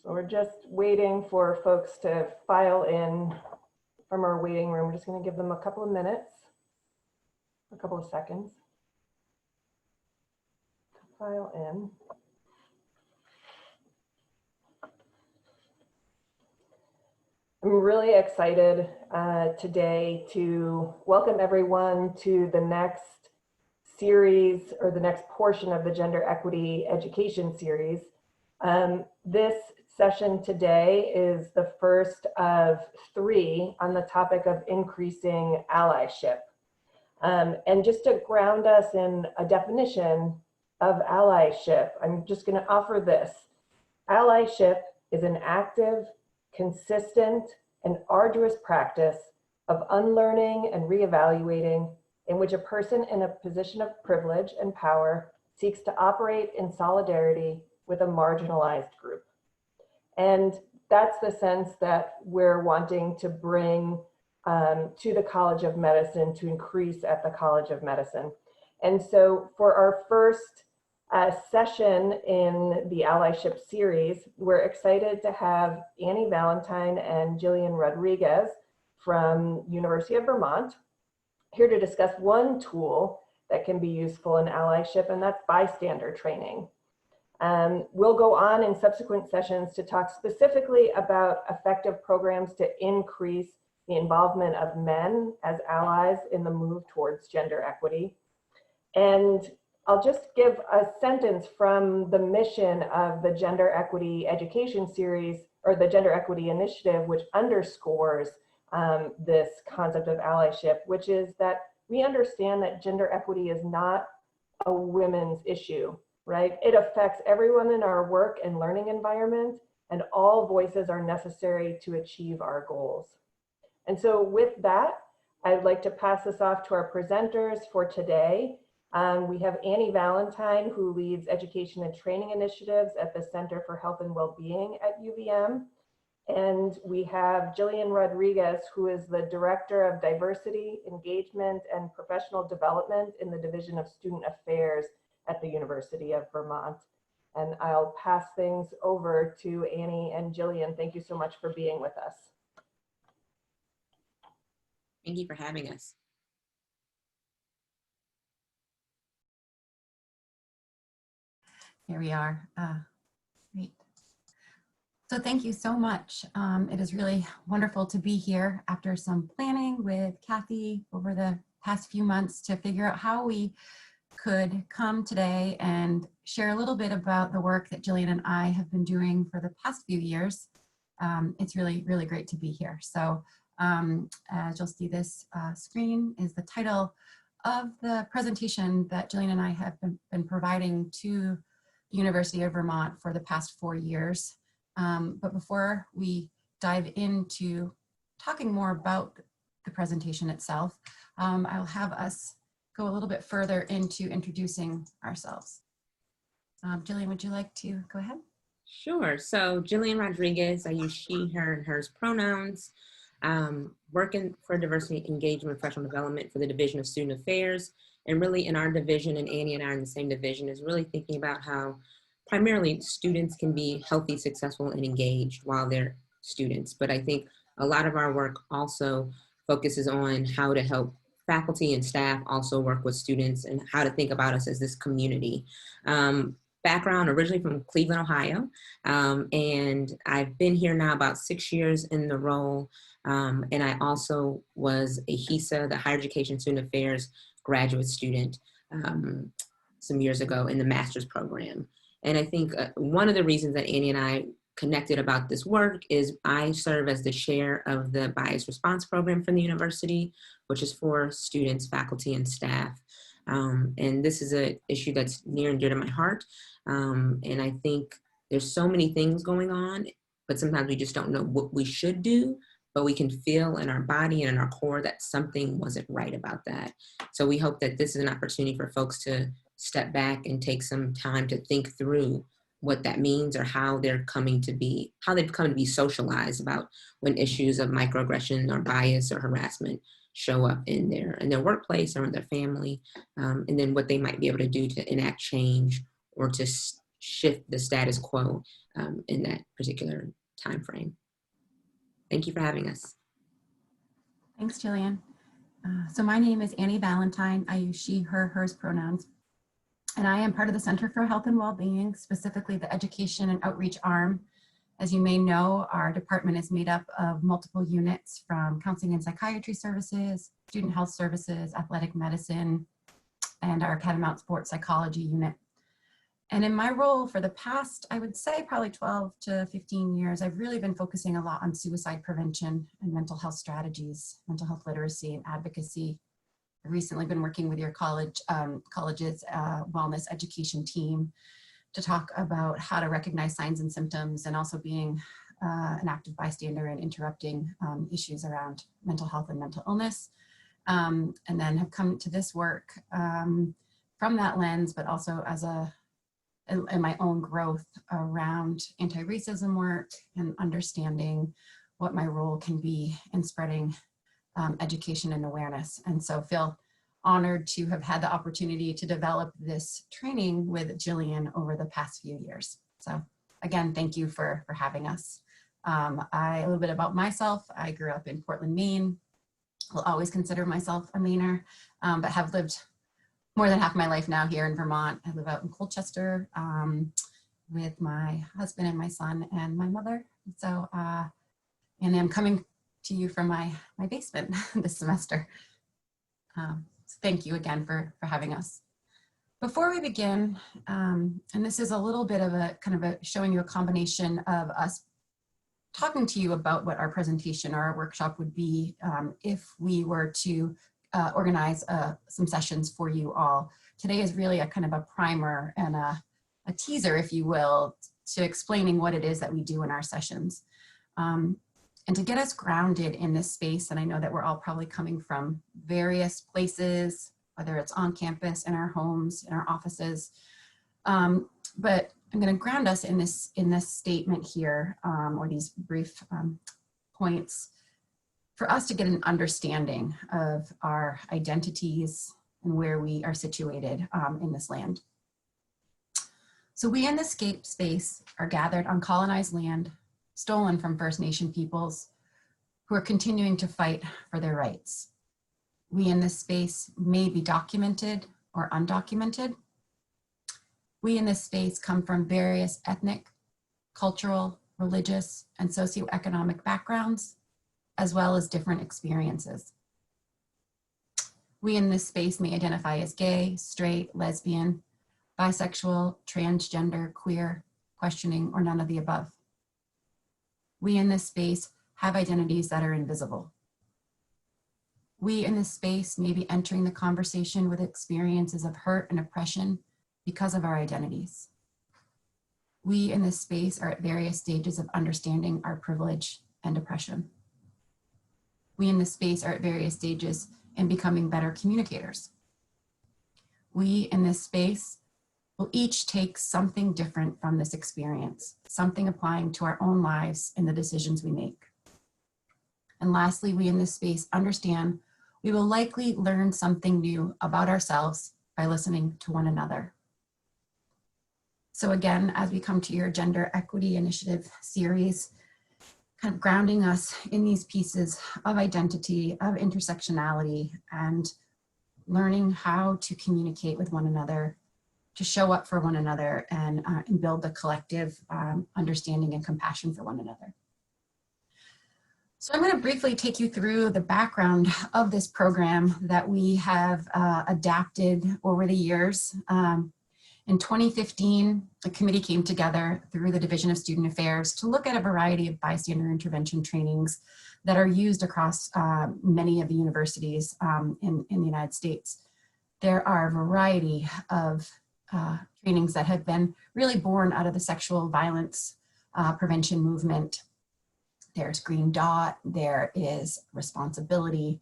So we're just waiting for folks to file in from our waiting room. We're just going to give them a couple of minutes, a couple of seconds to file in. I'm really excited today to welcome everyone to the next series, or the next portion of the Gender Equity Education series. This session today is the first of 3 on the topic of increasing allyship. And just to ground us in a definition of allyship, I'm just going to offer this. Allyship is an active, consistent, and arduous practice of unlearning and reevaluating in which a person in a position of privilege and power seeks to operate in solidarity with a marginalized group. And that's the sense that we're wanting to bring to the College of Medicine, to increase at the College of Medicine. And so for our first session in the Allyship series, we're excited to have Annie Valentine and Jilliene Rodriguez from University of Vermont here to discuss one tool that can be useful in allyship, and that's bystander training. We'll go on in subsequent sessions to talk specifically about effective programs to increase the involvement of men as allies in the move towards gender equity. And I'll just give a sentence from the mission of the Gender Equity Education series, or the Gender Equity Initiative, which underscores this concept of allyship, which is that we understand that gender equity is not a women's issue, right? It affects everyone in our work and learning environment, and all voices are necessary to achieve our goals. And so with that, I'd like to pass this off to our presenters for today. We have Annie Valentine, who leads education and training initiatives at the Center for Health and Wellbeing at UVM. And we have Jilliene Rodriguez, who is the Director of Diversity, Engagement, and Professional Development in the Division of Student Affairs at the University of Vermont. And I'll pass things over to Annie and Jilliene. Thank you so much for being with us. Thank you for having us. Here we are. Great. So thank you so much. It is really wonderful to be here after some planning with Kathy over the past few months to figure out how we could come today and share a little bit about the work that Jilliene and I have been doing for the past few years. It's really, really great to be here. So as you'll see, this screen is the title of the presentation that Jilliene and I have been providing to the University of Vermont for the past 4 years. But before we dive into talking more about the presentation itself, I'll have us go a little bit further into introducing ourselves. Jilliene, would you like to go ahead? Sure. So Jilliene Rodriguez, I use she, her, and hers pronouns. Working for diversity, engagement, professional development for the Division of Student Affairs. And really in our division, and Annie and I are in the same division, is really thinking about how primarily students can be healthy, successful, and engaged while they're students. But I think a lot of our work also focuses on how to help faculty and staff also work with students and how to think about us as this community. Background originally from Cleveland, Ohio, and I've been here now about 6 years in the role, and I also was a HESA, the Higher Education Student Affairs graduate student some years ago in the master's program. And I think one of the reasons that Annie and I connected about this work is I serve as the chair of the bias response program for the university, which is for students, faculty, and staff. And this is an issue that's near and dear to my heart. And I think there's so many things going on, but sometimes we just don't know what we should do, but we can feel in our body and in our core that something wasn't right about that. So we hope that this is an opportunity for folks to step back and take some time to think through what that means, or how they're coming to be, how they've come to be socialized about when issues of microaggression or bias or harassment show up in their workplace or in their family, and then what they might be able to do to enact change or to shift the status quo in that particular time frame. Thank you for having us. Thanks, Jillian. So my name is Annie Valentine. I use she, her, hers pronouns. And I am part of the Center for Health and Wellbeing, specifically the Education and Outreach arm. As you may know, our department is made up of multiple units from counseling and psychiatry services, student health services, athletic medicine, and our Catamount sports psychology unit. And in my role for the past, I would say probably 12 to 15 years, I've really been focusing a lot on suicide prevention and mental health strategies, mental health literacy and advocacy. I've recently been working with your college's wellness education team to talk about how to recognize signs and symptoms, and also being an active bystander and interrupting issues around mental health and mental illness. And then have come to this work from that lens, but also as in my own growth around anti-racism work and understanding what my role can be in spreading education and awareness. And so feel honored to have had the opportunity to develop this training with Jillian over the past few years. So again, thank you for having us. A little bit about myself. I grew up in Portland, Maine. Will always consider myself a Mainer, but have lived more than half my life now here in Vermont. I live out in Colchester with my husband and my son and my mother. So, and I'm coming to you from my basement this semester. So thank you again for having us. Before we begin, and this is a little bit of a kind of a showing you a combination of us talking to you about what our presentation or our workshop would be if we were to organize some sessions for you all. Today is really a kind of a primer and a teaser, if you will, to explaining what it is that we do in our sessions. And to get us grounded in this space, and I know that we're all probably coming from various places, whether it's on campus, in our homes, in our offices, but I'm going to ground us in this statement here, or these brief points, for us to get an understanding of our identities and where we are situated in this land. So we in the Scape Space are gathered on colonized land, stolen from First Nation peoples who are continuing to fight for their rights. We in this space may be documented or undocumented. We in this space come from various ethnic, cultural, religious, and socioeconomic backgrounds, as well as different experiences. We in this space may identify as gay, straight, lesbian, bisexual, transgender, queer, questioning, or none of the above. We in this space have identities that are invisible. We in this space may be entering the conversation with experiences of hurt and oppression because of our identities. We in this space are at various stages of understanding our privilege and oppression. We in this space are at various stages in becoming better communicators. We in this space will each take something different from this experience, something applying to our own lives and the decisions we make. And lastly, we in this space understand we will likely learn something new about ourselves by listening to one another. So again, as we come to your Gender Equity Initiative series, kind of grounding us in these pieces of identity, of intersectionality, and learning how to communicate with one another, to show up for one another, and build the collective understanding and compassion for one another. So I'm going to briefly take you through the background of this program that we have adapted over the years. In 2015, a committee came together through the Division of Student Affairs to look at a variety of bystander intervention trainings that are used across many of the universities in the United States. There are a variety of trainings that have been really born out of the sexual violence prevention movement. There's Green Dot, there is Responsibility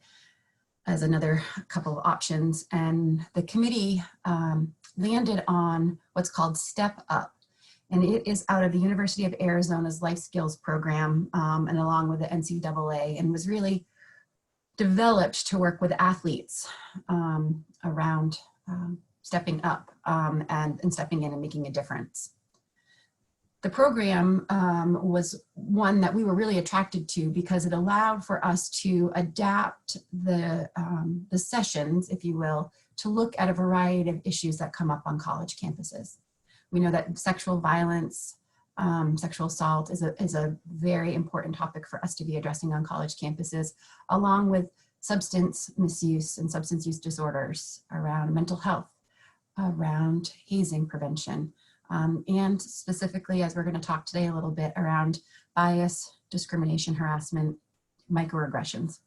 as another couple of options. And the committee landed on what's called Step Up. And it is out of the University of Arizona's Life Skills program and along with the NCAA, and was really developed to work with athletes around stepping up and stepping in and making a difference. the program was one that we were really attracted to because it allowed for us to adapt the sessions, if you will, to look at a variety of issues that come up on college campuses. We know that sexual violence, sexual assault is a very important topic for us to be addressing on college campuses, along with substance misuse and substance use disorders, around mental health, around hazing prevention, and specifically, as we're going to talk today a little bit, around bias, discrimination, harassment, microaggressions.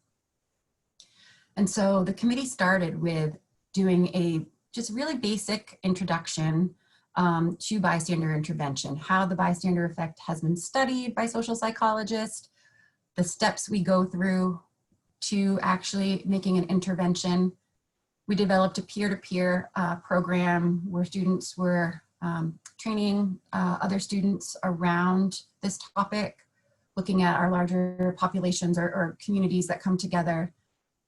And so the committee started with doing a just really basic introduction to bystander intervention, how the bystander effect has been studied by social psychologists, the steps we go through to actually making an intervention. We developed a peer-to-peer program where students were training other students around this topic, looking at our larger populations or communities that come together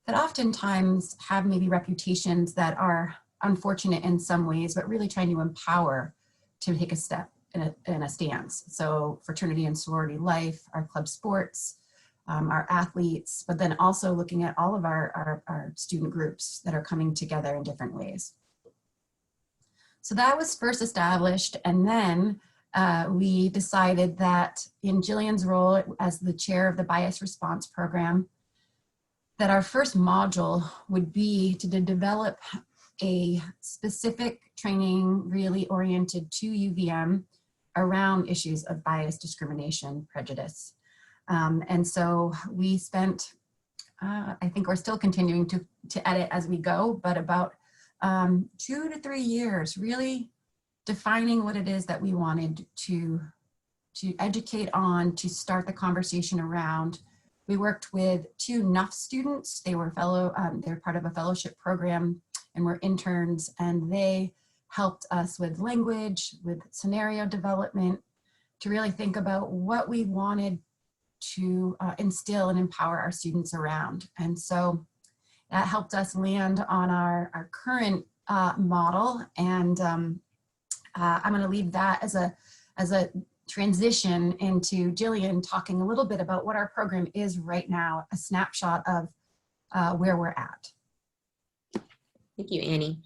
that oftentimes have maybe reputations that are unfortunate in some ways, but really trying to empower to take a step in a stance. So fraternity and sorority life, our club sports, our athletes, but then also looking at all of our student groups that are coming together in different ways. So that was first established, and then we decided that in Jilliene's role as the chair of the Bias Response Program, that our first module would be to develop a specific training really oriented to UVM around issues of bias, discrimination, prejudice. And so we spent, I think we're still continuing to edit as we go, but about 2 to 3 years really defining what it is that we wanted to educate on, to start the conversation around. We worked with 2 NUF students. They were they're part of a fellowship program and were interns, and they helped us with language, with scenario development, to really think about what we wanted to instill and empower our students around. And so that helped us land on our current model. And I'm going to leave that as a transition into Jilliene talking a little bit about what our program is right now, a snapshot of where we're at. Thank you, Annie.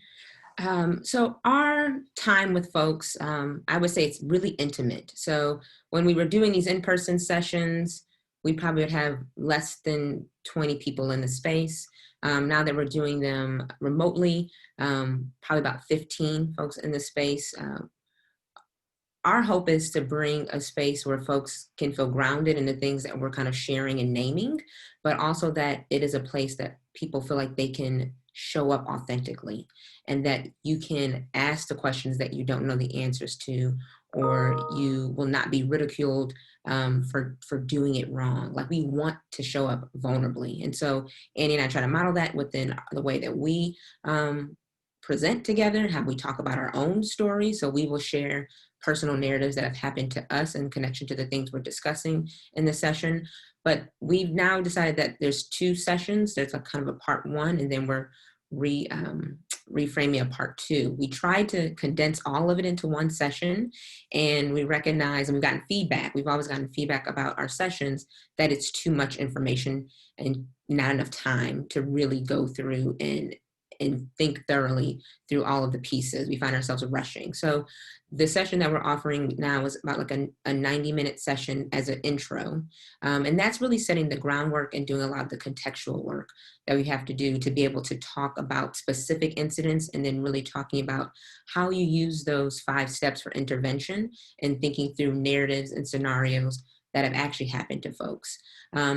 So our time with folks, I would say it's really intimate. So when we were doing these in-person sessions, we probably would have less than 20 people in the space. Now that we're doing them remotely, probably about 15 folks in the space. Our hope is to bring a space where folks can feel grounded in the things that we're kind of sharing and naming, but also that it is a place that people feel like they can show up authentically, and that you can ask the questions that you don't know the answers to, or you will not be ridiculed for doing it wrong. Like, we want to show up vulnerably. And so Annie and I try to model that within the way that we present together, how we talk about our own stories. So we will share personal narratives that have happened to us in connection to the things we're discussing in the session. But we've now decided that there's 2 sessions. There's a kind of a part 1, and then we're reframing a part 2. We tried to condense all of it into one session, and we recognize, and we've gotten feedback, we've always gotten feedback about our sessions, that it's too much information and not enough time to really go through and think thoroughly through all of the pieces. We find ourselves rushing. So the session that we're offering now is about like a 90-minute session as an intro. And that's really setting the groundwork and doing a lot of the contextual work that we have to do to be able to talk about specific incidents, and then really talking about how you use those 5 steps for intervention and thinking through narratives and scenarios that have actually happened to folks.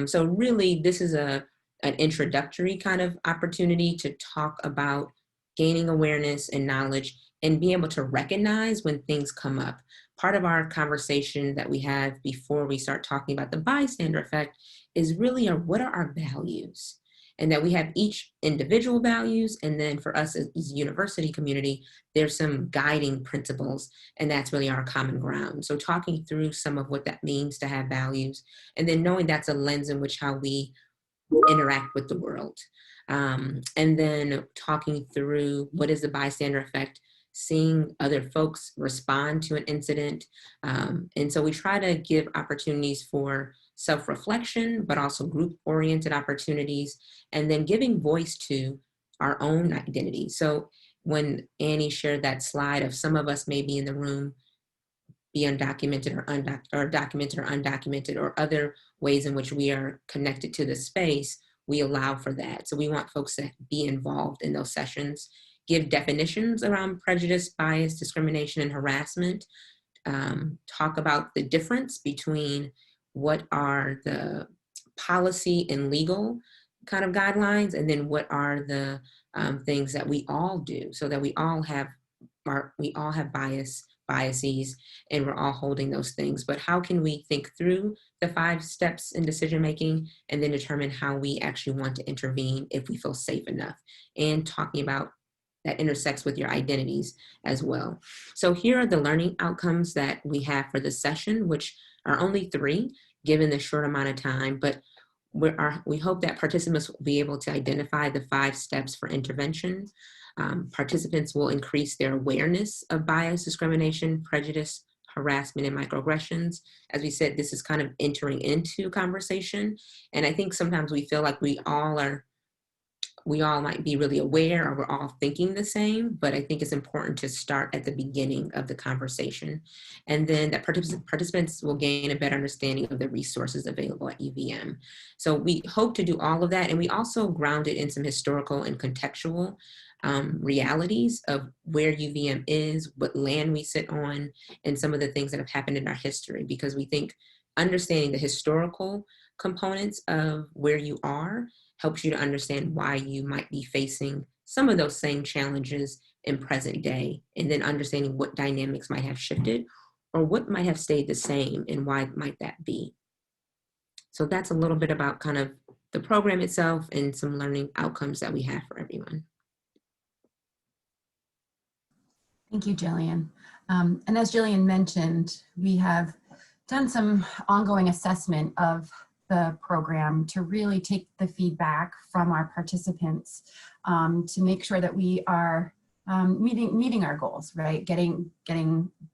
So really, this is an introductory kind of opportunity to talk about gaining awareness and knowledge and be able to recognize when things come up. Part of our conversation that we have before we start talking about the bystander effect is really what are our values? And that we have each individual values, and then for us as a university community, there's some guiding principles, and that's really our common ground. So talking through some of what that means to have values, and then knowing that's a lens in which how we interact with the world. And then talking through what is the bystander effect seeing other folks respond to an incident. And so we try to give opportunities for self-reflection, but also group-oriented opportunities, and then giving voice to our own identity. So when Annie shared that slide of some of us may be in the room, be undocumented or documented or undocumented, or other ways in which we are connected to the space, we allow for that. So we want folks to be involved in those sessions, give definitions around prejudice, bias, discrimination, and harassment, talk about the difference between what are the policy and legal kind of guidelines, and then what are the things that we all do, so that we all have biases, and we're all holding those things. But how can we think through the 5 steps in decision making, and then determine how we actually want to intervene if we feel safe enough, and talking about that intersects with your identities as well. So here are the learning outcomes that we have for this session, which are only 3 given the short amount of time, but we hope that participants will be able to identify the 5 steps for intervention. Participants will increase their awareness of bias, discrimination, prejudice, harassment, and microaggressions. As we said, this is kind of entering into conversation. And I think sometimes we feel like we all might be really aware, or we're all thinking the same, but I think it's important to start at the beginning of the conversation. And then that participants will gain a better understanding of the resources available at UVM. So we hope to do all of that. And we also ground it in some historical and contextual realities of where UVM is, what land we sit on, and some of the things that have happened in our history, because we think understanding the historical components of where you are helps you to understand why you might be facing some of those same challenges in present day, and then understanding what dynamics might have shifted or what might have stayed the same, and why might that be. So that's a little bit about kind of the program itself and some learning outcomes that we have for everyone. Thank you, Jillian. And as Jillian mentioned, we have done some ongoing assessment of the program to really take the feedback from our participants to make sure that we are meeting our goals, right? Getting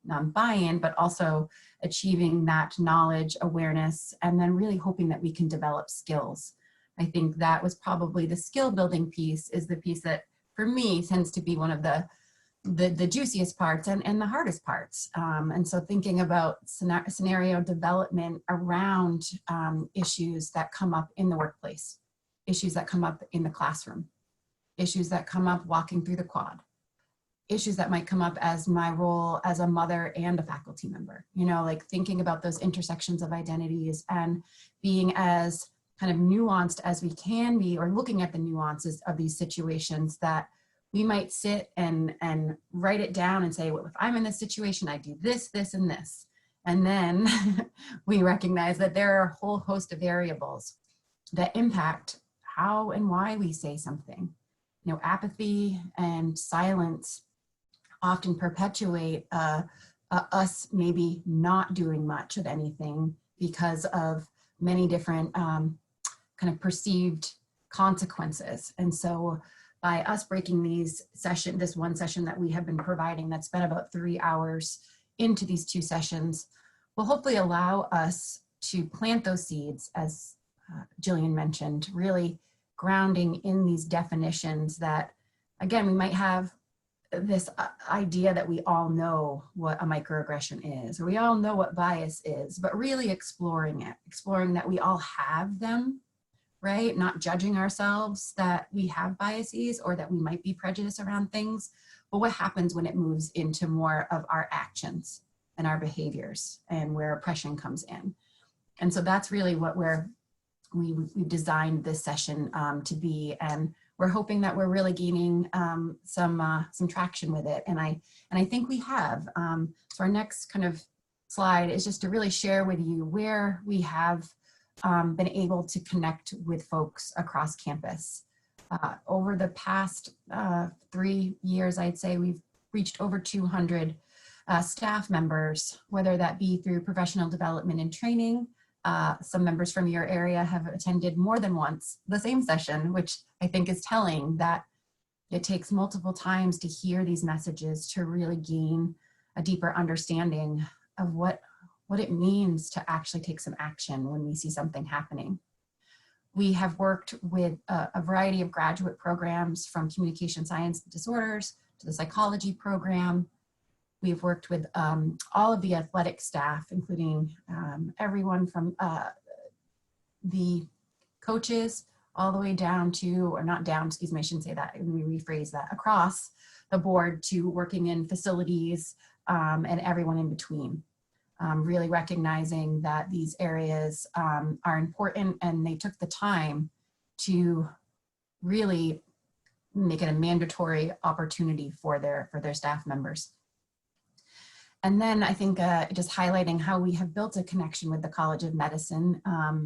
buy-in, but also achieving that knowledge, awareness, and then really hoping that we can develop skills. I think that was probably the skill building piece, is the piece that for me tends to be one of the juiciest parts and the hardest parts. And so thinking about scenario development around issues that come up in the workplace, issues that come up in the classroom, issues that come up walking through the quad, issues that might come up as my role as a mother and a faculty member, you know, like thinking about those intersections of identities and being as kind of nuanced as we can be, or looking at the nuances of these situations that we might sit and write it down and say, well, if I'm in this situation, I do this, this, and this. And then we recognize that there are a whole host of variables that impact how and why we say something. You know, apathy and silence often perpetuate us maybe not doing much of anything because of many different kind of perceived consequences. And so by us breaking this one session that we have been providing, that's been about 3 hours into these 2 sessions, will hopefully allow us to plant those seeds, as Jillian mentioned, really grounding in these definitions that, again, we might have this idea that we all know what a microaggression is, or we all know what bias is, but really exploring that we all have them, right? Not judging ourselves that we have biases or that we might be prejudiced around things, but what happens when it moves into more of our actions and our behaviors and where oppression comes in. And so that's really what we designed this session to be, and we're hoping that we're really gaining some traction with it. And I think we have. So our next kind of slide is just to really share with you where we have been able to connect with folks across campus. Over the past 3 years, I'd say we've reached over 200 staff members, whether that be through professional development and training. Some members from your area have attended more than once the same session, which I think is telling that It takes multiple times to hear these messages to really gain a deeper understanding of what it means to actually take some action when we see something happening. We have worked with a variety of graduate programs, from communication science disorders to the psychology program. We've worked with all of the athletic staff, including everyone from the coaches all the way down to, or not down, excuse me, I shouldn't say that, let me rephrase that, across the board to working in facilities and everyone in between. Really recognizing that these areas are important, and they took the time to really make it a mandatory opportunity for their staff members. And then I think just highlighting how we have built a connection with the College of Medicine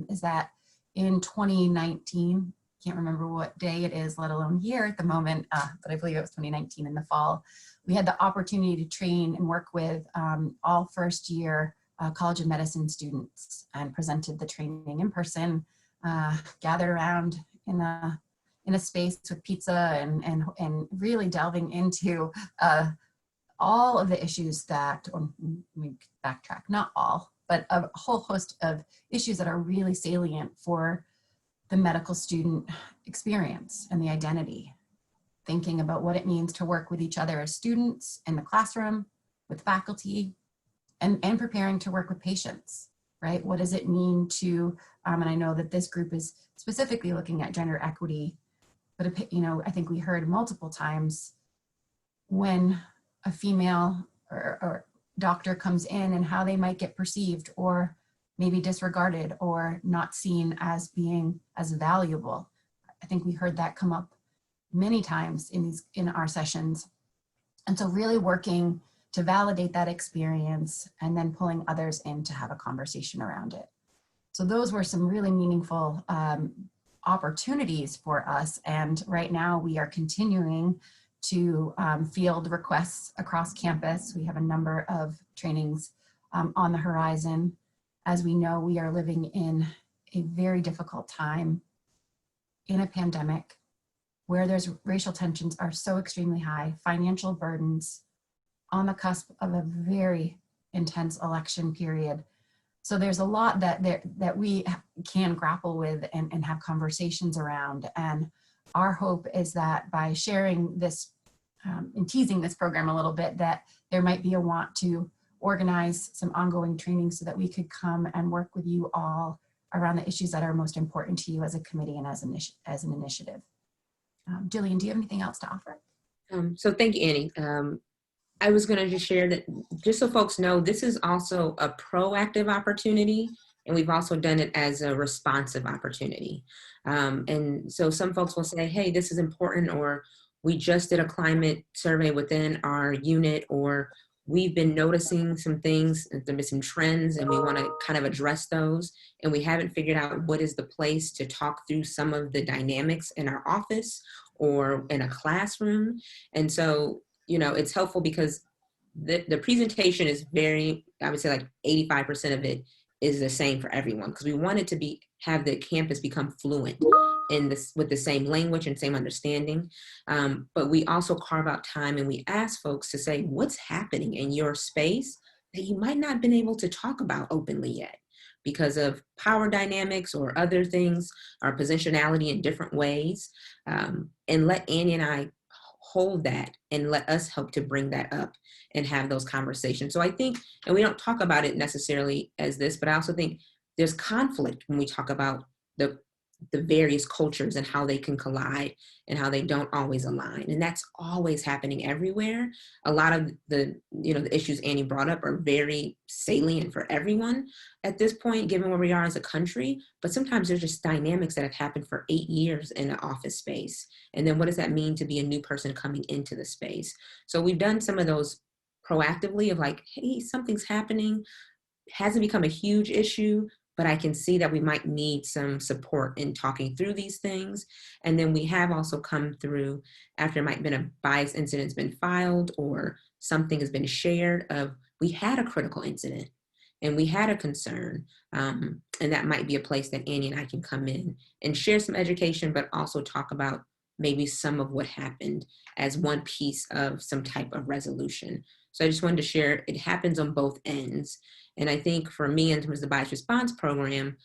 is that in 2019, can't remember what day it is, let alone year at the moment, but I believe it was 2019 in the fall, we had the opportunity to train and work with all first year College of Medicine students, and presented the training in person, gathered around in a space with pizza, and really delving into all of the issues that, or let me backtrack, not all, but a whole host of issues that are really salient for the medical student experience and the identity. Thinking about what it means to work with each other as students in the classroom, with faculty, and preparing to work with patients, right? What does it mean to, and I know that this group is specifically looking at gender equity, but I think we heard multiple times when a female or doctor comes in and how they might get perceived, or maybe disregarded, or not seen as being as valuable. I think we heard that come up many times in our sessions. And so really working to validate that experience, and then pulling others in to have a conversation around it. So those were some really meaningful opportunities for us. And right now we are continuing to field requests across campus. We have a number of trainings on the horizon. As we know, we are living in a very difficult time in a pandemic where there's racial tensions are so extremely high, financial burdens, on the cusp of a very intense election period. So there's a lot that we can grapple with and have conversations around. And our hope is that by sharing this and teasing this program a little bit, that there might be a want to organize some ongoing training so that we could come and work with you all around the issues that are most important to you as a committee and as an initiative. Jillian, do you have anything else to offer? So thank you, Annie. I was going to just share that, just so folks know, this is also a proactive opportunity, and we've also done it as a responsive opportunity. And so some folks will say, hey, this is important, or we just did a climate survey within our unit, or we've been noticing some things, there've been some trends, and we want to kind of address those, and we haven't figured out what is the place to talk through some of the dynamics in our office or in a classroom. And so, it's helpful because the presentation is very, I would say like 85% of it is the same for everyone, because we want it to have the campus become fluent in this, with the same language and same understanding. But we also carve out time and we ask folks to say what's happening in your space that you might not have been able to talk about openly yet because of power dynamics or other things, our positionality in different ways. And let Annie and I hold that and let us help to bring that up and have those conversations. So I think, and we don't talk about it necessarily as this, but I also think there's conflict when we talk about the various cultures and how they can collide and how they don't always align. And that's always happening everywhere. A lot of the issues Annie brought up are very salient for everyone at this point, given where we are as a country. But sometimes there's just dynamics that have happened for 8 years in an office space. And then what does that mean to be a new person coming into the space? So we've done some of those proactively of like, hey, something's happening, hasn't become a huge issue, but I can see that we might need some support in talking through these things. And then we have also come through after it might have been a bias incident's been filed or something has been shared of, we had a critical incident and we had a concern. And that might be a place that Annie and I can come in and share some education, but also talk about maybe some of what happened as one piece of some type of resolution. So I just wanted to share, it happens on both ends. And I think for me, in terms of the bias response program,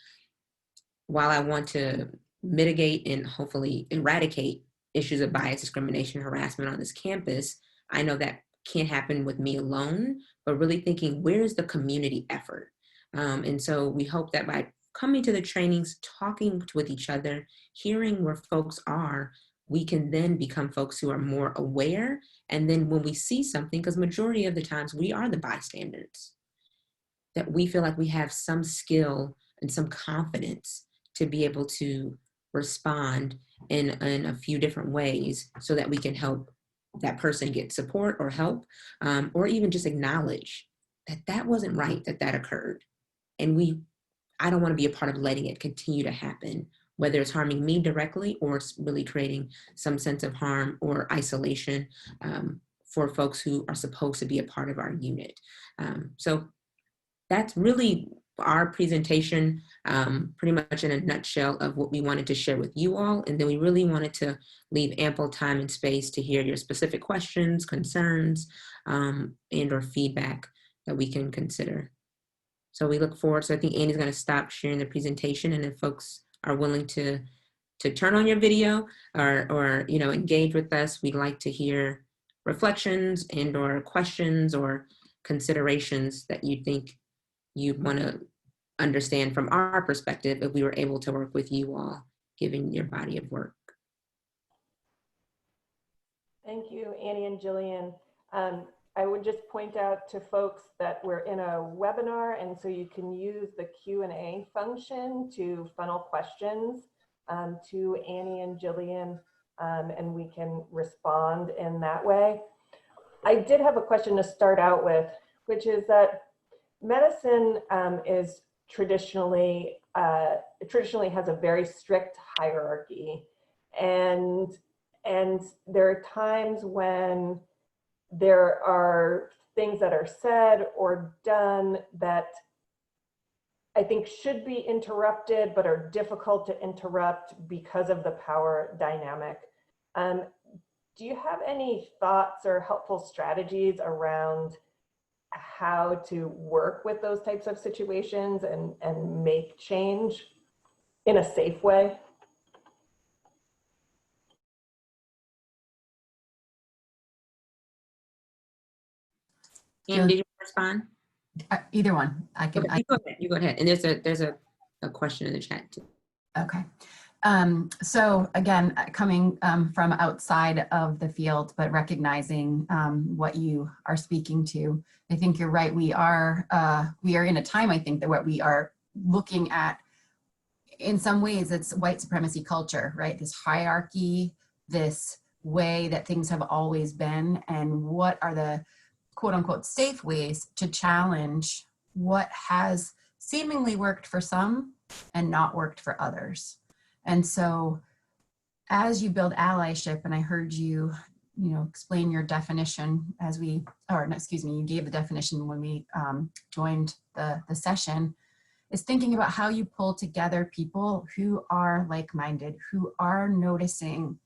while I want to mitigate and hopefully eradicate issues of bias, discrimination, harassment on this campus, I know that can't happen with me alone, but really thinking, where's the community effort? And so we hope that by coming to the trainings, talking with each other, hearing where folks are, we can then become folks who are more aware. And then when we see something, because majority of the times we are the bystanders, that we feel like we have some skill and some confidence to be able to respond in a few different ways so that we can help that person get support or help, or even just acknowledge that that wasn't right, that that occurred. And I don't want to be a part of letting it continue to happen, whether it's harming me directly or it's really creating some sense of harm or isolation for folks who are supposed to be a part of our unit. So that's really our presentation, pretty much in a nutshell of what we wanted to share with you all. And then we really wanted to leave ample time and space to hear your specific questions, concerns, and or feedback that we can consider. So we look forward. So I think Annie's going to stop sharing the presentation, and if folks are willing to turn on your video or engage with us, we'd like to hear reflections and or questions or considerations that you think you'd want to understand from our perspective if we were able to work with you all, given your body of work. Thank you, Annie and Jillian. I would just point out to folks that we're in a webinar, and so you can use the Q&A function to funnel questions to Annie and Jillian, and we can respond in that way. I did have a question to start out with, which is that medicine is traditionally has a very strict hierarchy, and there are times when there are things that are said or done that I think should be interrupted but are difficult to interrupt because of the power dynamic. Do you have any thoughts or helpful strategies around how to work with those types of situations and make change in a safe way? And did you respond? Either one. I can. Okay, you go ahead. And there's a question in the chat too. Okay. So again, coming from outside of the field, but recognizing what you are speaking to, I think you're right. We are in a time, I think, that what we are looking at, in some ways, it's white supremacy culture, right? This hierarchy, this way that things have always been, and what are the quote unquote safe ways to challenge what has seemingly worked for some and not worked for others. And so as you build allyship, and I heard you, explain your definition you gave the definition when we joined the session, is thinking about how you pull together people who are like-minded, who are noticing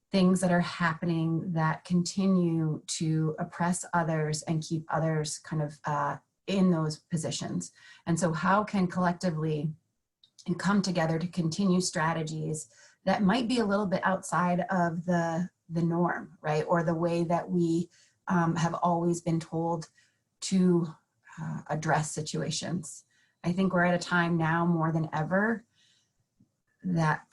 things that are happening that continue to oppress others and keep others kind of in those positions. And so how can collectively you come together to continue strategies that might be a little bit outside of the norm, right? Or the way that we have always been told to address situations. I think we're at a time now more than ever that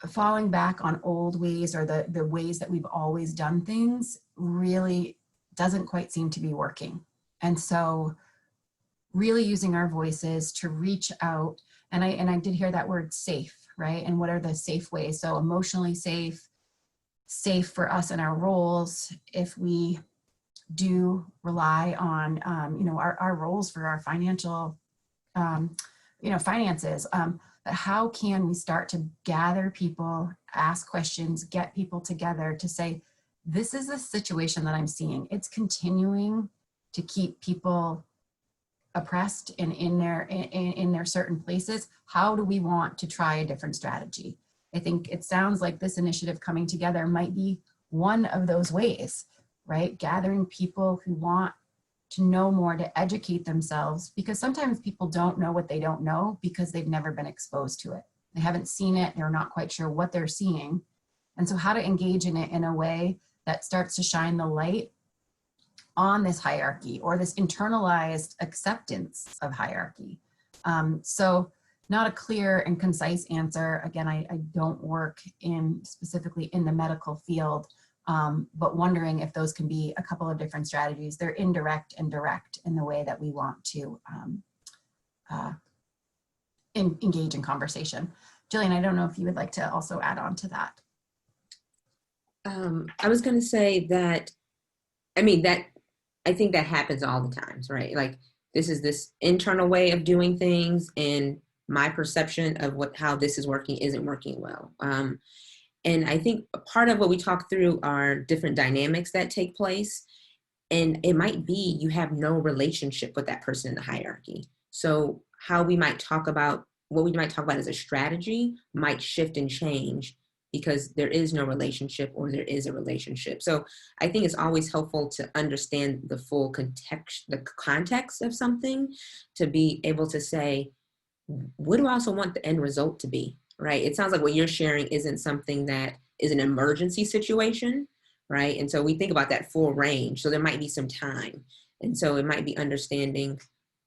falling back on old ways or the ways that we've always done things really doesn't quite seem to be working. And so really using our voices to reach out, and I did hear that word safe, right? And what are the safe ways? So emotionally safe for us in our roles, if we do rely on our roles for our financial finances, but how can we start to gather people, ask questions, get people together to say, this is the situation that I'm seeing. It's continuing to keep people oppressed and in their certain places. How do we want to try a different strategy? I think it sounds like this initiative coming together might be one of those ways, right? Gathering people who want to know more, to educate themselves, because sometimes people don't know what they don't know because they've never been exposed to it. They haven't seen it, they're not quite sure what they're seeing. And so how to engage in it in a way that starts to shine the light on this hierarchy or this internalized acceptance of hierarchy. So not a clear and concise answer. Again, I don't work specifically in the medical field, but wondering if those can be a couple of different strategies. They're indirect and direct in the way that we want to engage in conversation. Jillian, I don't know if you would like to also add on to that. I was going to say that, I think that happens all the times, right? Like this is this internal way of doing things, and my perception of how this is working isn't working well. And I think a part of what we talk through are different dynamics that take place. And it might be you have no relationship with that person in the hierarchy. So how we might talk about, what we might talk about as a strategy might shift and change because there is no relationship or there is a relationship. So I think it's always helpful to understand the full context of something, to be able to say, what do I also want the end result to be, right? It sounds like what you're sharing isn't something that is an emergency situation, right? And so we think about that full range. So there might be some time. And so it might be understanding,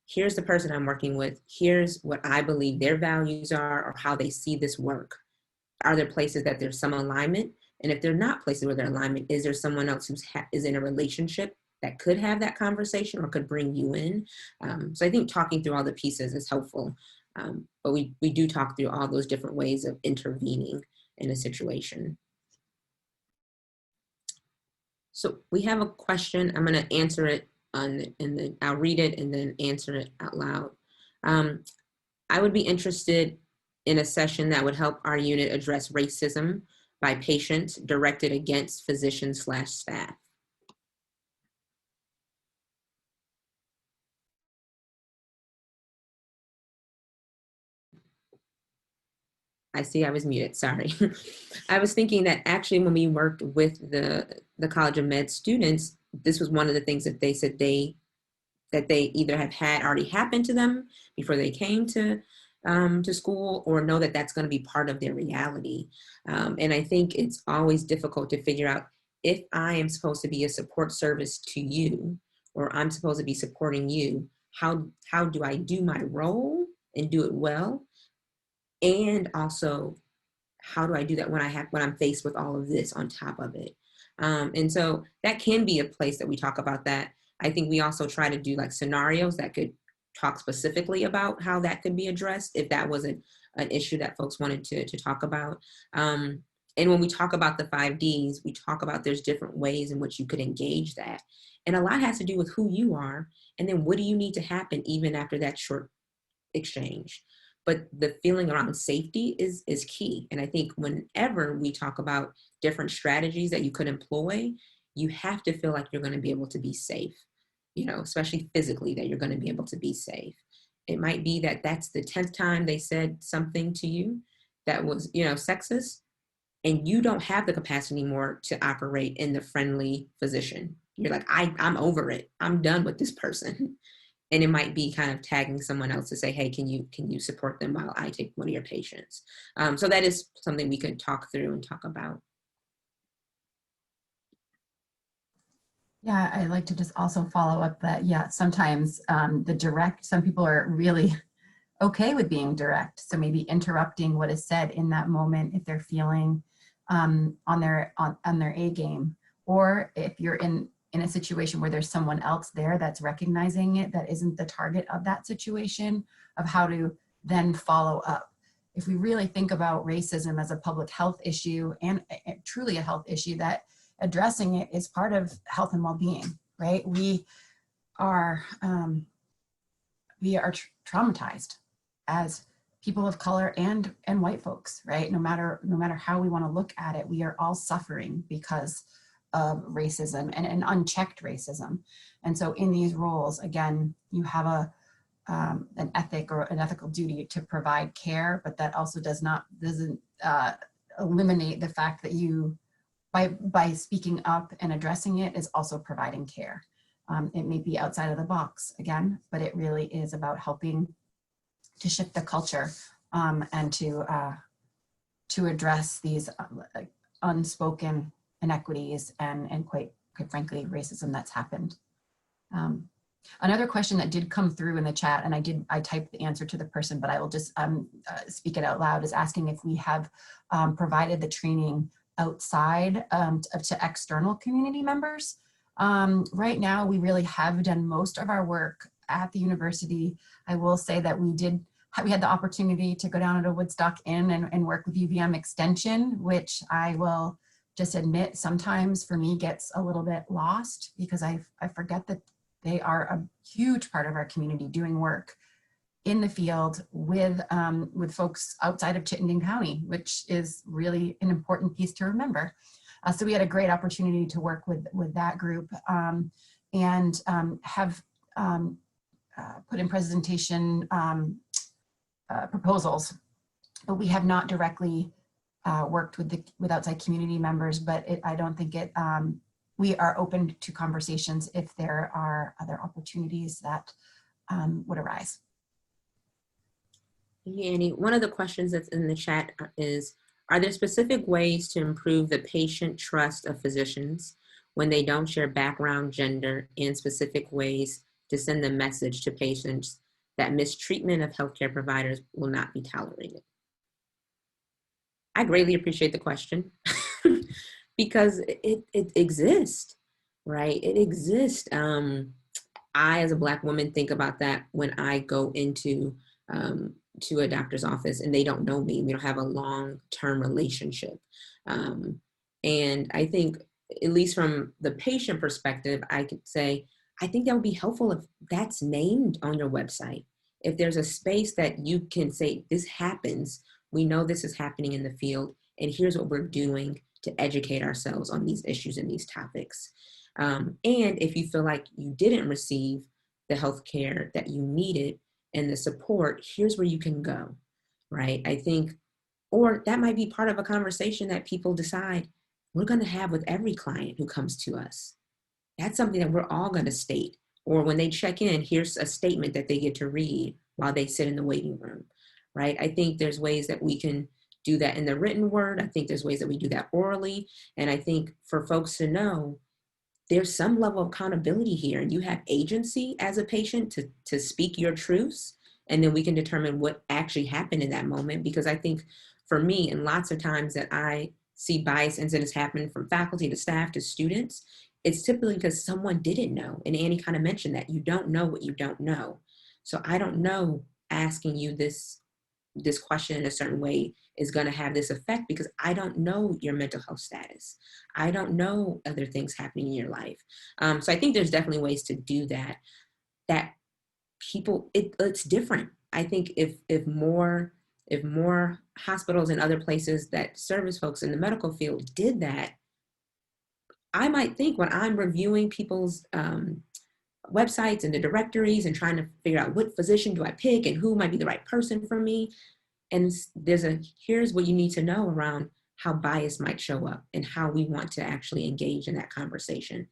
here's the person I'm working with, here's what I believe their values are or how they see this work. Are there places that there's some alignment? And if they're not places where there's alignment, is there someone else who is in a relationship that could have that conversation or could bring you in? So I think talking through all the pieces is helpful. But we do talk through all those different ways of intervening in a situation. So we have a question. I'm going to answer it and then I'll read it and then answer it out loud. I would be interested in a session that would help our unit address racism by patients directed against physicians/staff. I see I was muted, sorry. I was thinking that actually when we worked with the College of Med students, this was one of the things that they said that they either have had already happened to them before they came to school, or know that that's going to be part of their reality. And I think it's always difficult to figure out, if I am supposed to be a support service to you, or I'm supposed to be supporting you, how do I do my role and do it well? And also, how do I do that when I'm faced with all of this on top of it? And so that can be a place that we talk about that. I think we also try to do like scenarios that could talk specifically about how that could be addressed if that wasn't an issue that folks wanted to talk about. And when we talk about the 5Ds, we talk about there's different ways in which you could engage that. And a lot has to do with who you are, and then what do you need to happen even after that short exchange. But the feeling around safety is key. And I think whenever we talk about different strategies that you could employ, you have to feel like you're going to be able to be safe, especially physically, that you're going to be able to be safe. It might be that that's the 10th time they said something to you that was, sexist, and you don't have the capacity anymore to operate in the friendly physician. You're like, I'm over it. I'm done with this person. And it might be kind of tagging someone else to say, hey, can you support them while I take one of your patients? So that is something we could talk through and talk about. Yeah, I'd like to just also follow up that, yeah, sometimes some people are really okay with being direct. So maybe interrupting what is said in that moment if they're feeling on their A game, or if you're in a situation where there's someone else there that's recognizing it, that isn't the target of that situation, of how to then follow up. If we really think about racism as a public health issue and truly a health issue, that addressing it is part of health and well-being, right? We are traumatized as people of color and white folks, right? No matter how we want to look at it, we are all suffering because of racism and unchecked racism. And so in these roles, again, you have an ethic or an ethical duty to provide care, but that also doesn't eliminate the fact that you, by speaking up and addressing it, is also providing care. It may be outside of the box again, but it really is about helping to shift the culture and to address these unspoken inequities and quite frankly, racism that's happened. Another question that did come through in the chat, and I typed the answer to the person, but I will just speak it out loud, is asking if we have provided the training outside to external community members. Right now, we really have done most of our work at the university. I will say that we had the opportunity to go down to Woodstock Inn and work with UVM Extension, which I will just admit sometimes for me gets a little bit lost because I forget that they are a huge part of our community doing work in the field with folks outside of Chittenden County, which is really an important piece to remember. So we had a great opportunity to work with that group and have put in presentation proposals, but we have not directly worked with outside community members, but I don't think we are open to conversations if there are other opportunities that would arise. Annie, one of the questions that's in the chat is, are there specific ways to improve the patient trust of physicians when they don't share background, gender, and specific ways to send the message to patients that mistreatment of healthcare providers will not be tolerated? I greatly appreciate the question because it exists, right? It exists. I, as a Black woman, think about that when I go into to a doctor's office and they don't know me. We don't have a long-term relationship. And I think, at least from the patient perspective, I could say, I think that would be helpful if that's named on your website. If there's a space that you can say, this happens, we know this is happening in the field, and here's what we're doing to educate ourselves on these issues and these topics. And if you feel like you didn't receive the healthcare that you needed and the support, here's where you can go, right? I think, or that might be part of a conversation that people decide we're going to have with every client who comes to us. That's something that we're all going to state. Or when they check in, here's a statement that they get to read while they sit in the waiting room, right? I think there's ways that we can do that in the written word. I think there's ways that we do that orally. And I think for folks to know, there's some level of accountability here, and you have agency as a patient to speak your truths, and then we can determine what actually happened in that moment. Because I think for me, and lots of times that I see bias incidents happen from faculty to staff to students, it's typically because someone didn't know. And Annie kind of mentioned that you don't know what you don't know. So I don't know asking you this question in a certain way is going to have this effect because I don't know your mental health status. I don't know other things happening in your life. So I think there's definitely ways to do that, that people, it's different. I think if more hospitals and other places that service folks in the medical field did that, I might think when I'm reviewing people's websites and the directories and trying to figure out what physician do I pick and who might be the right person for me. And here's what you need to know around how bias might show up and how we want to actually engage in that conversation.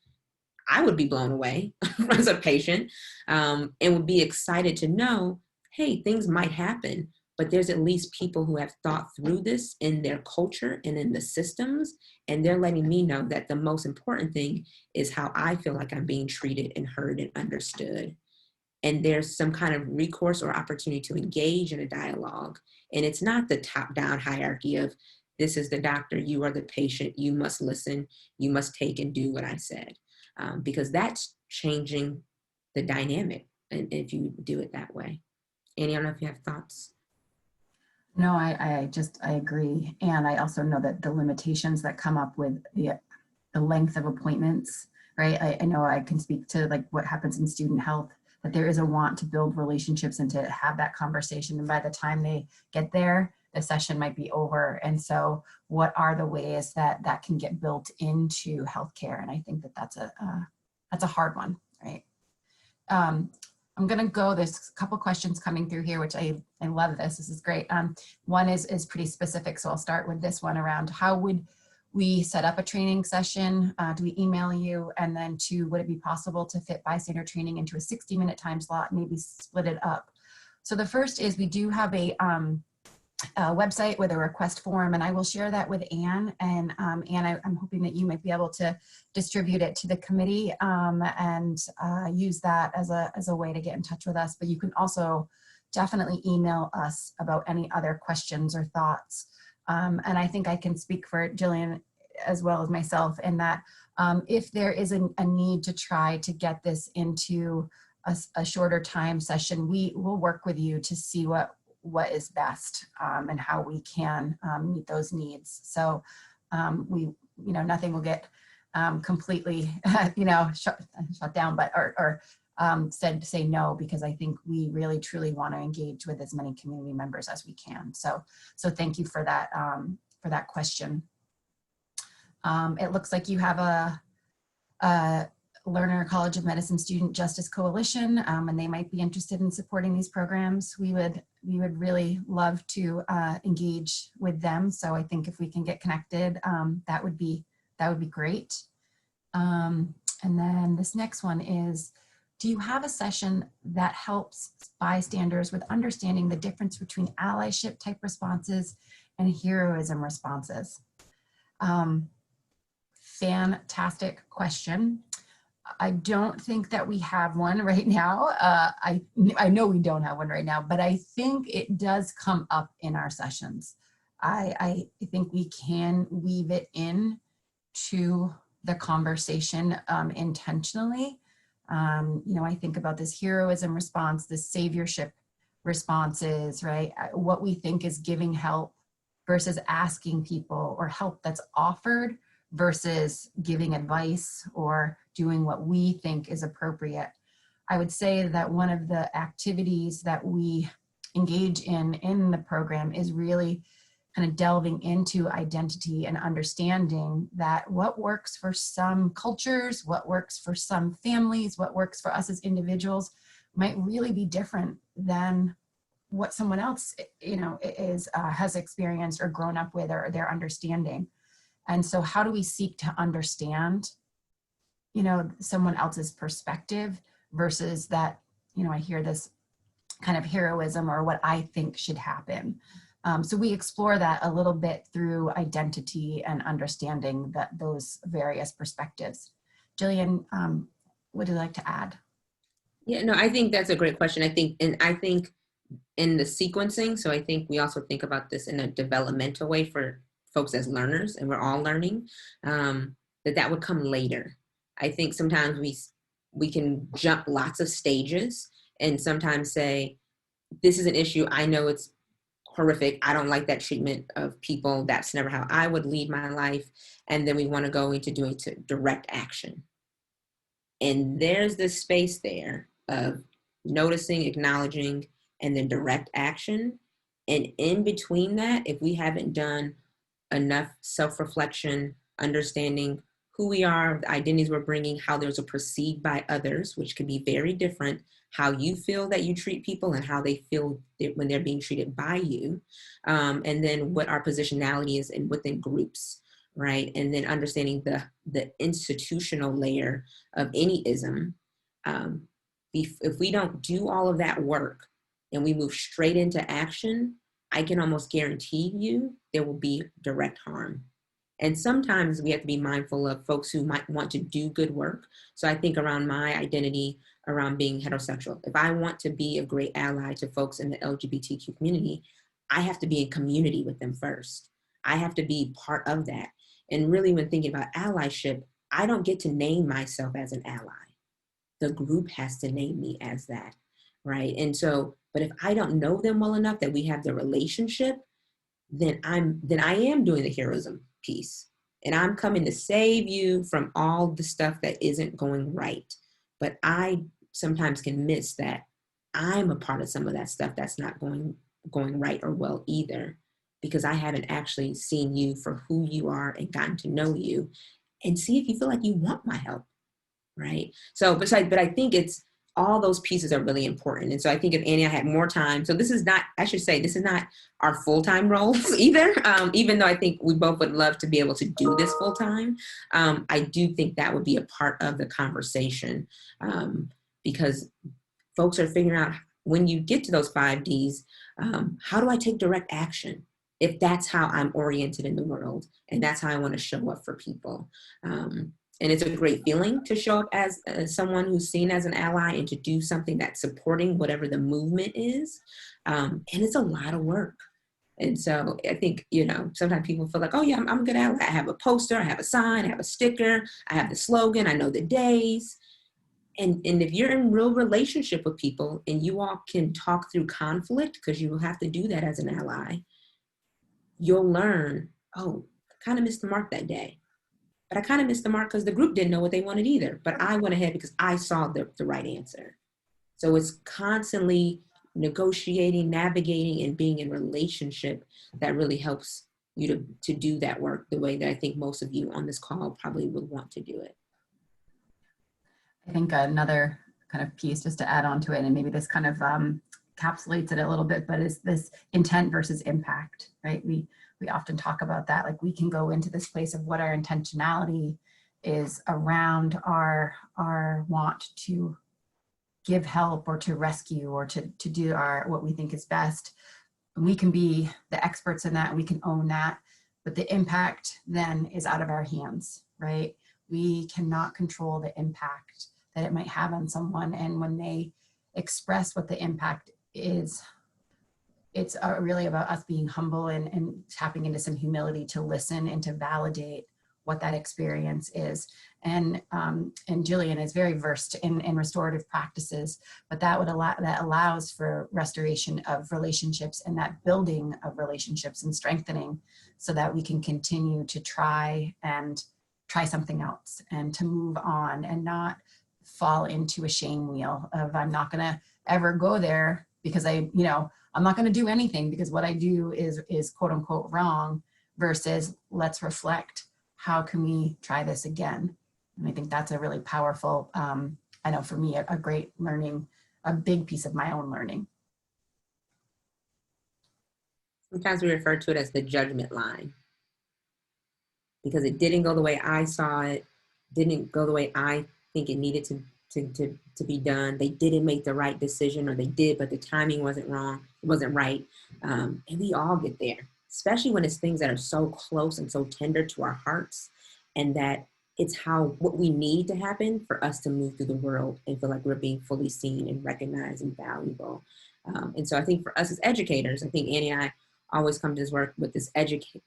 I would be blown away as a patient and would be excited to know, hey, things might happen, but there's at least people who have thought through this in their culture and in the systems, and they're letting me know that the most important thing is how I feel like I'm being treated and heard and understood. And there's some kind of recourse or opportunity to engage in a dialogue. And it's not the top-down hierarchy of, this is the doctor, you are the patient, you must listen, you must take and do what I said. Because that's changing the dynamic, and if you do it that way. Annie, I don't know if you have thoughts. No, I agree. And I also know that the limitations that come up with the length of appointments, right? I know I can speak to like what happens in student health, that there is a want to build relationships and to have that conversation. And by the time they get there, the session might be over. And so what are the ways that that can get built into healthcare? And I think that that's a hard one, right? I'm going to go, there's a couple questions coming through here, which I love this. This is great. One is pretty specific. So I'll start with this one around how would we set up a training session? Do we email you? And then two, would it be possible to fit bystander training into a 60-minute time slot, maybe split it up? So the first is we do have a website with a request form, and I will share that with Anne. And Anne, I'm hoping that you might be able to distribute it to the committee and use that as a way to get in touch with us. But you can also definitely email us about any other questions or thoughts. And I think I can speak for Jillian as well as myself in that if there is a need to try to get this into a shorter time session, we will work with you to see what is best and how we can meet those needs. So nothing will get completely shut down, but or said to say no, because I think we really truly want to engage with as many community members as we can. So thank you for that question. It looks like you have a Lerner College of Medicine Student Justice Coalition, and they might be interested in supporting these programs. We would really love to engage with them. So I think if we can get connected, that would be great. And then this next one is, do you have a session that helps bystanders with understanding the difference between allyship type responses and heroism responses? Fantastic question. I don't think that we have one right now. I know we don't have one right now, but I think it does come up in our sessions. I think we can weave it in to the conversation intentionally. I think about this heroism response, this saviorship responses, right? What we think is giving help versus asking people, or help that's offered versus giving advice or doing what we think is appropriate. I would say that one of the activities that we engage in the program is really kind of delving into identity and understanding that what works for some cultures, what works for some families, what works for us as individuals might really be different than what someone else has experienced or grown up with, or their understanding. And so how do we seek to understand someone else's perspective versus that, I hear this kind of heroism or what I think should happen. So we explore that a little bit through identity and understanding those various perspectives. Jillian, would you like to add? Yeah, no, I think that's a great question. I think in the sequencing, so I think we also think about this in a developmental way for folks as learners, and we're all learning, that would come later. I think sometimes we can jump lots of stages and sometimes say, this is an issue, I know it's horrific, I don't like that treatment of people, that's never how I would lead my life. And then we want to go into doing direct action. And there's this space there of noticing, acknowledging, and then direct action. And in between that, if we haven't done enough self-reflection, understanding who we are, the identities we're bringing, how those are perceived by others, which can be very different, how you feel that you treat people and how they feel when they're being treated by you. And then what our positionality is within groups, right? And then understanding the institutional layer of any ism. If we don't do all of that work and we move straight into action, I can almost guarantee you there will be direct harm. And sometimes we have to be mindful of folks who might want to do good work. So I think around my identity, around being heterosexual, if I want to be a great ally to folks in the LGBTQ community, I have to be in community with them first. I have to be part of that. And really when thinking about allyship, I don't get to name myself as an ally. The group has to name me as that, right? And so, but if I don't know them well enough that we have the relationship, then I am doing the heroism piece. And I'm coming to save you from all the stuff that isn't going right. But I sometimes can miss that I'm a part of some of that stuff that's not going right or well either, because I haven't actually seen you for who you are and gotten to know you and see if you feel like you want my help, right? So, but I think it's all those pieces are really important. And so I think if Annie and I had more time, so this is not, I should say, this is not our full-time roles either, even though I think we both would love to be able to do this full-time. I do think that would be a part of the conversation, because folks are figuring out, when you get to those 5 Ds, how do I take direct action if that's how I'm oriented in the world and that's how I want to show up for people. And it's a great feeling to show up as someone who's seen as an ally and to do something that's supporting whatever the movement is. And it's a lot of work. And so I think, you know, sometimes people feel like, oh yeah, I'm a good ally. I have a poster, I have a sign, I have a sticker, I have the slogan, I know the days. And if you're in real relationship with people and you all can talk through conflict, because you will have to do that as an ally, you'll learn, oh, I kind of missed the mark that day. But I kind of missed the mark because the group didn't know what they wanted either. But I went ahead because I saw the right answer. So it's constantly negotiating, navigating, and being in relationship that really helps you to do that work the way that I think most of you on this call probably would want to do it. I think another kind of piece just to add on to it, and maybe this kind of encapsulates it a little bit, but is this intent versus impact, right? We often talk about that, like we can go into this place of what our intentionality is around our want to give help or to rescue or to do what we think is best. And we can be the experts in that and we can own that, but the impact then is out of our hands, right? We cannot control the impact that it might have on someone. And when they express what the impact is, it's really about us being humble and tapping into some humility to listen and to validate what that experience is. And Jilliene is very versed in restorative practices, but that allows for restoration of relationships and that building of relationships and strengthening so that we can continue to try something else and to move on and not fall into a shame wheel of I'm not going to ever go there because I'm not going to do anything because what I do is quote unquote wrong, versus let's reflect, how can we try this again? And I think that's a really powerful, I know for me, a great learning, a big piece of my own learning. Sometimes we refer to it as the judgment line, because it didn't go the way I saw it, didn't go the way I think it needed to be done. They didn't make the right decision, or they did, but the timing wasn't right. And we all get there, especially when it's things that are so close and so tender to our hearts, and that it's what we need to happen for us to move through the world and feel like we're being fully seen and recognized and valuable. And so I think for us as educators, I think Annie and I always come to this work with this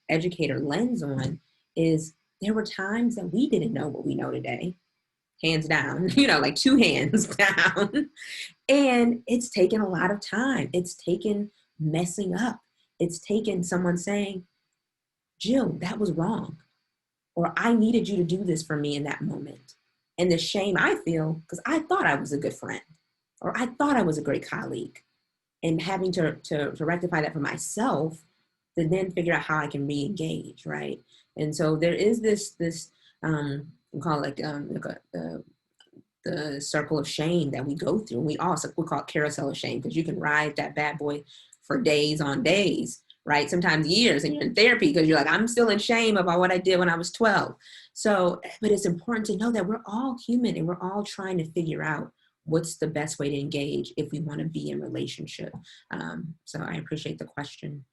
educator lens on, is there were times that we didn't know what we know today. Hands down, like 2 hands down. And it's taken a lot of time. It's taken messing up. It's taken someone saying, Jill, that was wrong. Or I needed you to do this for me in that moment. And the shame I feel, because I thought I was a good friend, or I thought I was a great colleague, and having to rectify that for myself, to then figure out how I can re-engage, right? And so there is this we call it the circle of shame that we go through. We call it carousel of shame, because you can ride that bad boy for days on days, right? Sometimes years, and you're in therapy because you're like, I'm still in shame about what I did when I was 12. So, but it's important to know that we're all human and we're all trying to figure out what's the best way to engage if we want to be in relationship. So I appreciate the question.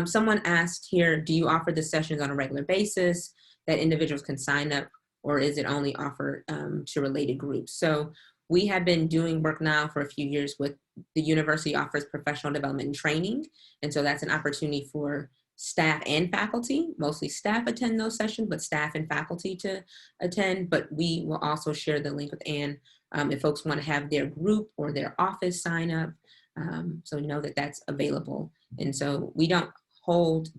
Someone asked here, do you offer the sessions on a regular basis that individuals can sign up, or is it only offered to related groups? So we have been doing work now for a few years with the university offers professional development and training. And so that's an opportunity for staff and faculty. Mostly staff attend those sessions, but staff and faculty to attend. But we will also share the link with Anne if folks want to have their group or their office sign up. So know that that's available. And so we don't hold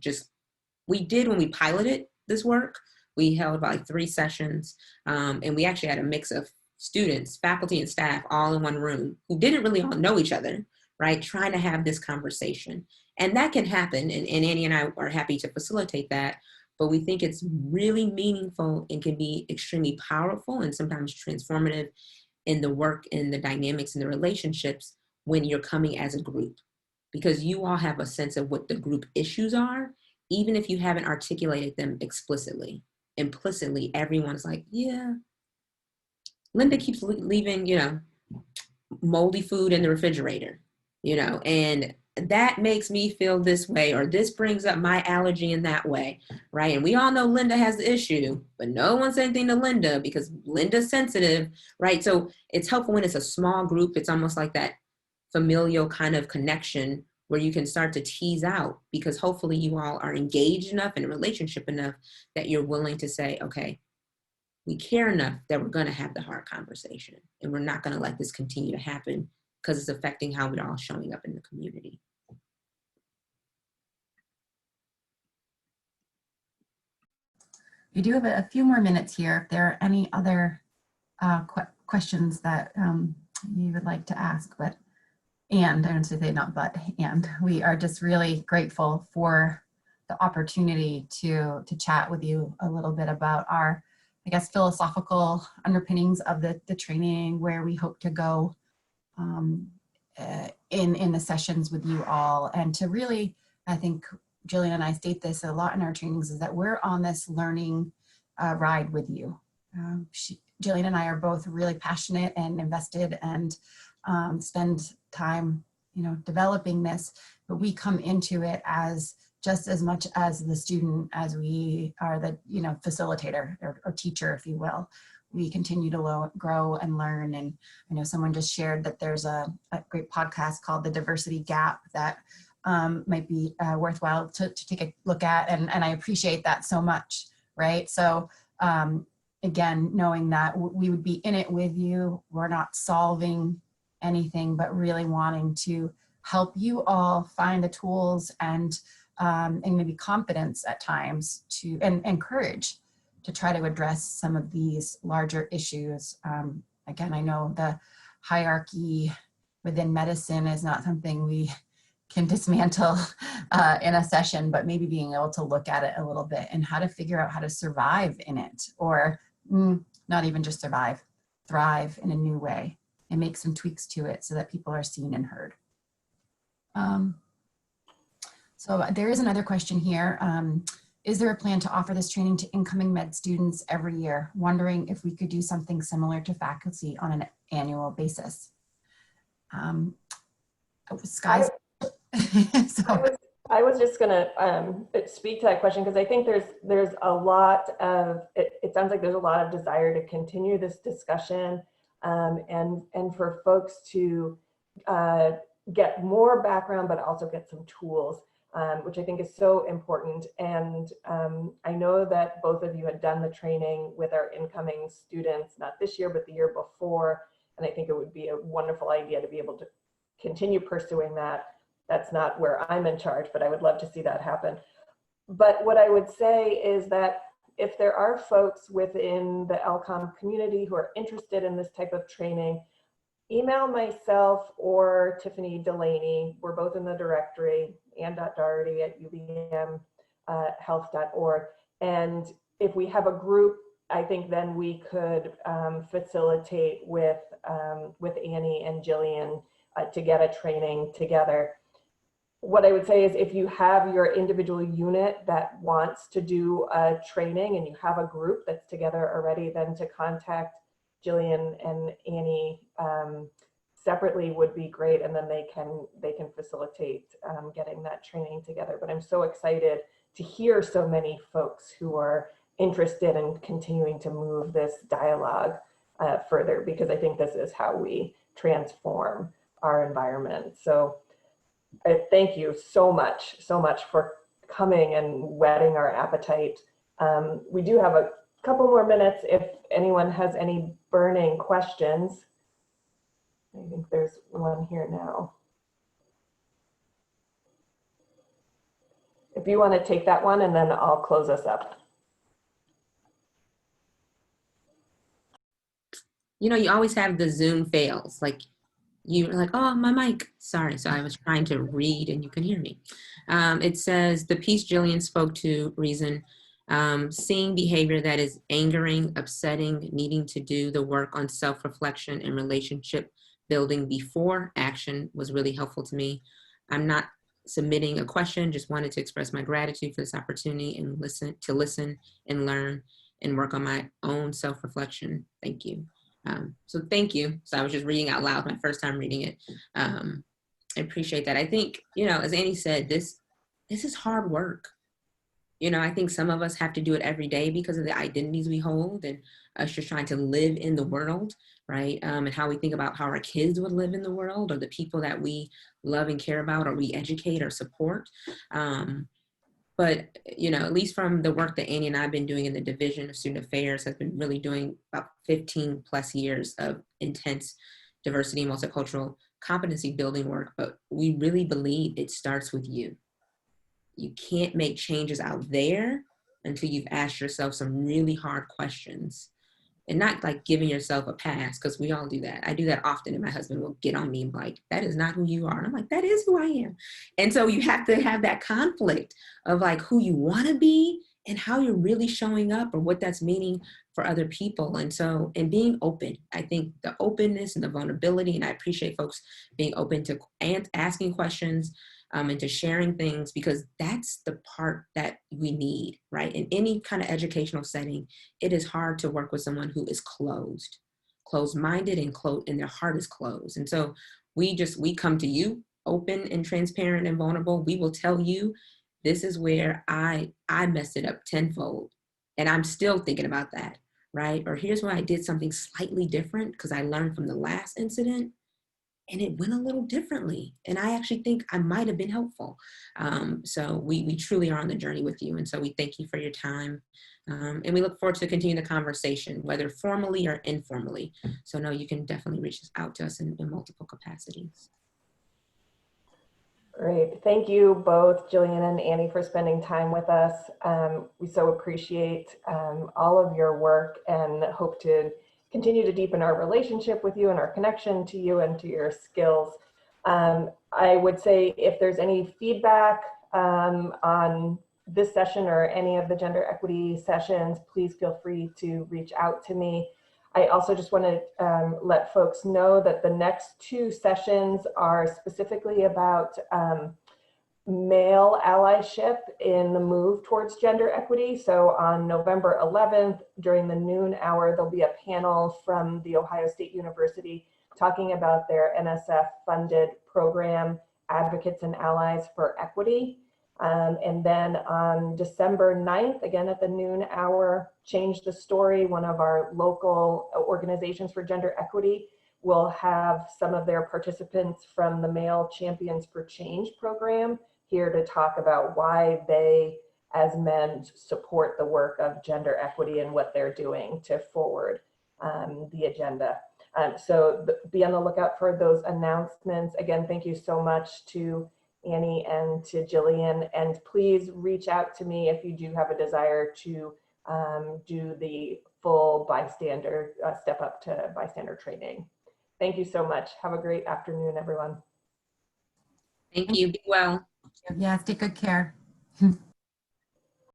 we did when we piloted this work, we held about like 3 sessions, and we actually had a mix of students, faculty, and staff all in one room who didn't really all know each other, right? Trying to have this conversation. And that can happen, and Annie and I are happy to facilitate that, but we think it's really meaningful and can be extremely powerful and sometimes transformative in the work and the dynamics and the relationships when you're coming as a group, because you all have a sense of what the group issues are, even if you haven't articulated them explicitly. Implicitly, everyone's like, yeah, Linda keeps leaving, you know, moldy food in the refrigerator, you know, and that makes me feel this way, or this brings up my allergy in that way, right? And we all know Linda has the issue, but no one said anything to Linda because Linda's sensitive, right? So it's helpful when it's a small group. It's almost like that familial kind of connection where you can start to tease out, because hopefully you all are engaged enough in a relationship enough that you're willing to say, okay, we care enough that we're going to have the hard conversation, and we're not going to let this continue to happen because it's affecting how we're all showing up in the community. We do have a few more minutes here. If there are any other questions that you would like to ask, and I don't say not but, and we are just really grateful for the opportunity to chat with you a little bit about our, I guess, philosophical underpinnings of the training, where we hope to go in the sessions with you all. And to really, I think Jillian and I state this a lot in our trainings, is that we're on this learning ride with you. Jillian and I are both really passionate and invested and spend time, you know, developing this, but we come into it as just as much as the student as we are the, you know, facilitator or teacher, if you will. We continue to grow and learn. And I know someone just shared that there's a great podcast called The Diversity Gap that might be worthwhile to take a look at. And I appreciate that so much, right? So again, knowing that we would be in it with you, we're not solving anything, but really wanting to help you all find the tools and maybe confidence at times to, and courage to try to address some of these larger issues. Again, I know the hierarchy within medicine is not something we can dismantle in a session, but maybe being able to look at it a little bit and how to figure out how to survive in it, or not even just survive, thrive in a new way and make some tweaks to it so that people are seen and heard. So there is another question here. Is there a plan to offer this training to incoming med students every year? Wondering if we could do something similar to faculty on an annual basis. Sky's. I was just going to speak to that question, because I think there's a lot of, it sounds like there's a lot of desire to continue this discussion, and for folks to get more background, but also get some tools, which I think is so important. And I know that both of you had done the training with our incoming students, not this year, but the year before. And I think it would be a wonderful idea to be able to continue pursuing that. That's not where I'm in charge, but I would love to see that happen. But what I would say is that if there are folks within the LCOM community who are interested in this type of training, email myself or Tiffany Delaney. We're both in the directory, ann.doherty@ubmhealth.org. And if we have a group, I think then we could facilitate with Annie and Jillian to get a training together. What I would say is, if you have your individual unit that wants to do a training and you have a group that's together already, then to contact Jillian and Annie separately would be great, and then they can facilitate getting that training together. But I'm so excited to hear so many folks who are interested in continuing to move this dialogue further, because I think this is how we transform our environment. So thank you so much for coming and whetting our appetite. We do have a couple more minutes if anyone has any burning questions. I think there's one here now. If you want to take that one, and then I'll close us up. You know, you always have the Zoom fails. Like, you're like, oh, my mic. Sorry. So I was trying to read and you can hear me. It says, the piece Jillian spoke to reason Seeing behavior that is angering, upsetting, needing to do the work on self-reflection and relationship building before action was really helpful to me. I'm not submitting a question, just wanted to express my gratitude for this opportunity and listen and learn and work on my own self-reflection. Thank you. So thank you. So I was just reading out loud, my first time reading it. I appreciate that. I think, you know, as Annie said, this is hard work. You know, I think some of us have to do it every day because of the identities we hold and us just trying to live in the world, right? And how we think about how our kids would live in the world, or the people that we love and care about, or we educate or support. But, you know, at least from the work that Annie and I have been doing in the Division of Student Affairs, has been really doing about 15 plus years of intense diversity and multicultural competency building work. But we really believe it starts with you. You can't make changes out there until you've asked yourself some really hard questions, and not like giving yourself a pass, because we all do that. I do that often, and my husband will get on me and be like, that is not who you are. I'm like, that is who I am. And so you have to have that conflict of like who you want to be and how you're really showing up, or what that's meaning for other people. And so, and being open, I think the openness and the vulnerability, and I appreciate folks being open to asking questions, and to sharing things, because that's the part that we need, right? In any kind of educational setting, it is hard to work with someone who is closed-minded and their heart is closed. And so we come to you open and transparent and vulnerable. We will tell you, this is where I messed it up tenfold, and I'm still thinking about that, right? Or here's where I did something slightly different because I learned from the last incident, and it went a little differently. And I actually think I might have been helpful. So we truly are on the journey with you. And so we thank you for your time. And we look forward to continuing the conversation, whether formally or informally. So no, you can definitely reach out to us in multiple capacities. Great. Thank you both, Jillian and Annie, for spending time with us. We so appreciate all of your work, and hope to continue to deepen our relationship with you and our connection to you and to your skills. I would say if there's any feedback on this session or any of the gender equity sessions, please feel free to reach out to me. I also just want to let folks know that the next two sessions are specifically about male allyship in the move towards gender equity. So on November 11th, during the noon hour, there'll be a panel from The Ohio State University talking about their NSF-funded program, Advocates and Allies for Equity. And then on December 9th, again at the noon hour, Change the Story, one of our local organizations for gender equity, will have some of their participants from the Male Champions for Change program here to talk about why they, as men, support the work of gender equity and what they're doing to forward the agenda. So be on the lookout for those announcements. Again, thank you so much to Annie and to Jillian, and please reach out to me if you do have a desire to do the full bystander, step up to bystander training. Thank you so much. Have a great afternoon, everyone. Thank you. Be well. Yes, take good care.